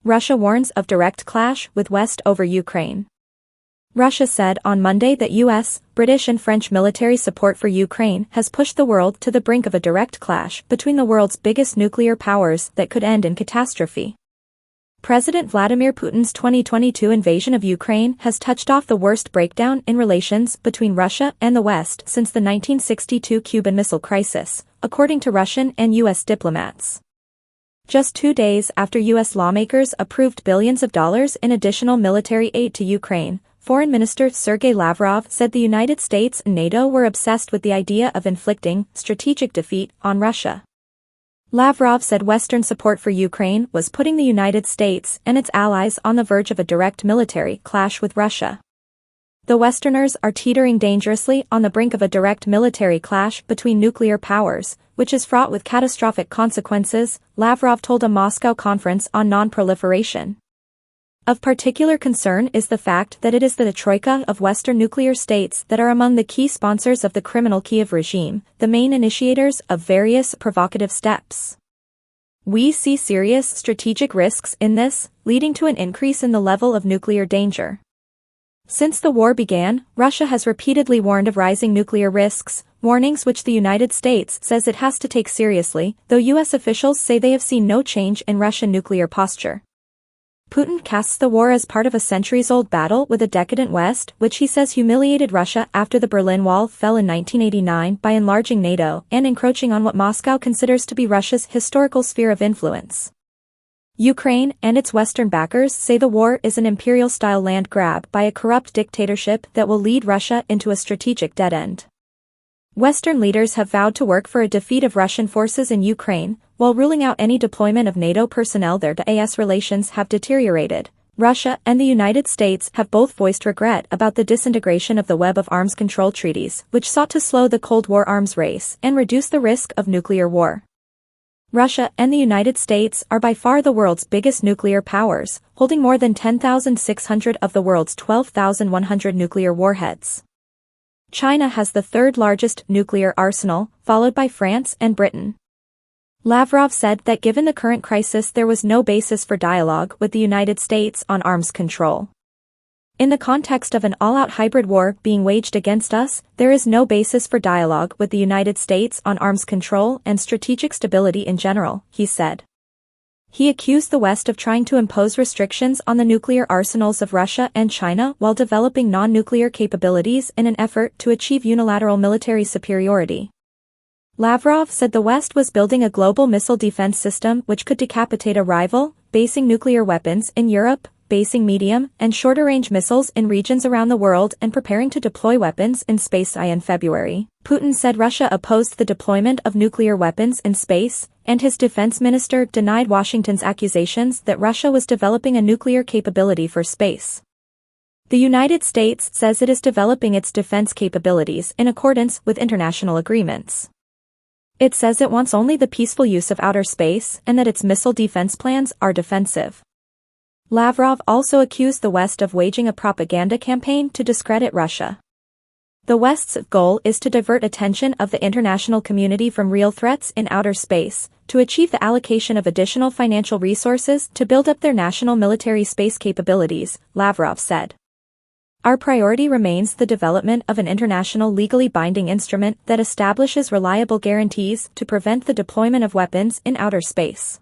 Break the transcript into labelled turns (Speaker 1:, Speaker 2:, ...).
Speaker 1: Russia warns of direct clash with West over Ukraine. Russia said on Monday that US, British and French military support for Ukraine has pushed the world to the brink of a direct clash between the world's biggest nuclear powers that could end in catastrophe. President Vladimir Putin's 2022 invasion of Ukraine has touched off the worst breakdown in relations between Russia and the West since the 1962 Cuban Missile Crisis, according to Russian and U.S. diplomats. Just 2 days after U.S. lawmakers approved billions of dollars in additional military aid to Ukraine, Foreign Minister Sergei Lavrov said the United States and NATO were obsessed with the idea of inflicting strategic defeat on Russia. Lavrov said Western support for Ukraine was putting the United States and its allies on the verge of a direct military clash with Russia. The Westerners are teetering dangerously on the brink of a direct military clash between nuclear powers, which is fraught with catastrophic consequences, Lavrov told a Moscow conference on non-proliferation. Of particular concern is the fact that it is the troika of Western nuclear states that are among the key sponsors of the criminal Kiev regime, the main initiators of various provocative steps. We see serious strategic risks in this, leading to an increase in the level of nuclear danger. Since the war began, Russia has repeatedly warned of rising nuclear risks, warnings which the United States says it has to take seriously, though U.S. officials say they have seen no change in Russian nuclear posture. Putin casts the war as part of a centuries-old battle with a decadent West, which he says humiliated Russia after the Berlin Wall fell in 1989 by enlarging NATO and encroaching on what Moscow considers to be Russia's historical sphere of influence. Ukraine and its Western backers say the war is an imperial-style land grab by a corrupt dictatorship that will lead Russia into a strategic dead end. Western leaders have vowed to work for a defeat of Russian forces in Ukraine, while ruling out any deployment of NATO personnel there. The AS relations have deteriorated. Russia and the United States have both voiced regret about the disintegration of the web of arms control treaties, which sought to slow the Cold War arms race and reduce the risk of nuclear war. Russia and the United States are by far the world's biggest nuclear powers, holding more than 10,600 of the world's 12,100 nuclear warheads. China has the third largest nuclear arsenal, followed by France and Britain. Lavrov said that given the current crisis there was no basis for dialogue with the United States on arms control. In the context of an all-out hybrid war being waged against us, there is no basis for dialogue with the United States on arms control and strategic stability in general, he said. He accused the West of trying to impose restrictions on the nuclear arsenals of Russia and China while developing non-nuclear capabilities in an effort to achieve unilateral military superiority. Lavrov said the West was building a global missile defense system which could decapitate a rival, basing nuclear weapons in Europe, basing medium and shorter-range missiles in regions around the world and preparing to deploy weapons in space. In February, Putin said Russia opposed the deployment of nuclear weapons in space, and his defense minister denied Washington's accusations that Russia was developing a nuclear capability for space. The United States says it is developing its defense capabilities in accordance with international agreements. It says it wants only the peaceful use of outer space and that its missile defense plans are defensive. Lavrov also accused the West of waging a propaganda campaign to discredit Russia. The West's goal is to divert attention of the international community from real threats in outer space, to achieve the allocation of additional financial resources to build up their national military space capabilities, Lavrov said. Our priority remains the development of an international legally binding instrument that establishes reliable guarantees to prevent the deployment of weapons in outer space.